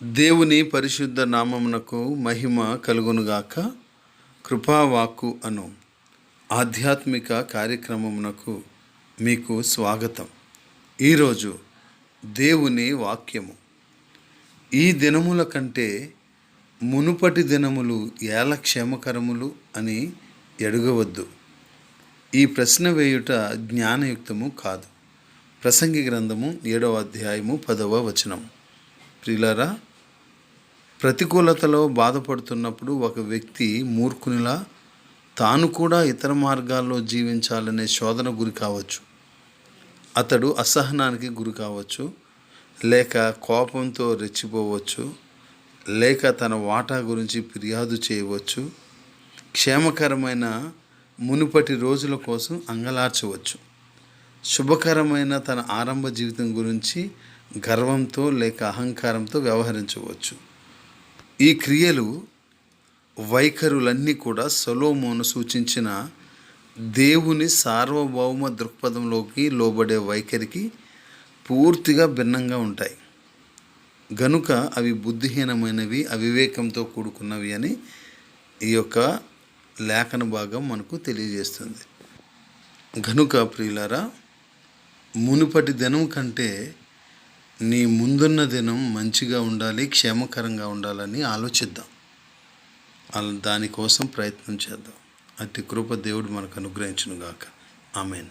దేవుని పరిశుద్ధ నామమునకు మహిమ కలుగునుగాక. కృపావాక్కు అను ఆధ్యాత్మిక కార్యక్రమమునకు మీకు స్వాగతం. ఈరోజు దేవుని వాక్యము. ఈ దినముల కంటే మునుపటి దినములు ఏల క్షేమకరములు అని ఎడుగవద్దు. ఈ ప్రశ్న వేయుట జ్ఞానయుక్తము కాదు. ప్రసంగి గ్రంథము 7వ అధ్యాయము 10వ వచనం. ప్రియులారా, ప్రతికూలతలో బాధపడుతున్నప్పుడు ఒక వ్యక్తి మూర్ఖునిలా తాను కూడా ఇతర మార్గాల్లో జీవించాలనే శోధన గురి కావచ్చు. అతడు అసహనానికి గురి కావచ్చు, లేక కోపంతో రెచ్చిపోవచ్చు, లేక తన వాటా గురించి ఫిర్యాదు చేయవచ్చు, క్షేమకరమైన మునుపటి రోజుల కోసం అంగలార్చవచ్చు, శుభకరమైన తన ఆరంభ జీవితం గురించి గర్వంతో లేక అహంకారంతో వ్యవహరించవచ్చు. ఈ క్రియలు, వైఖరులన్నీ కూడా సొలొమోను సూచించిన దేవుని సార్వభౌమ దృక్పథంలోకి లోబడే వైఖరికి పూర్తిగా భిన్నంగా ఉంటాయి. గనుక అవి బుద్ధిహీనమైనవి, అవివేకంతో కూడుకున్నవి అని ఈ యొక్క లేఖన భాగం మనకు తెలియజేస్తుంది. గనుక ప్రియులారా, మునుపటి దినం కంటే నీ ముందున్న దినం మంచిగా ఉండాలి, క్షేమకరంగా ఉండాలని ఆలోచిద్దాం. దానికోసం ప్రయత్నం చేద్దాం. అట్టి కృప దేవుడు మనకు అనుగ్రహించునుగాక. ఆమేన్.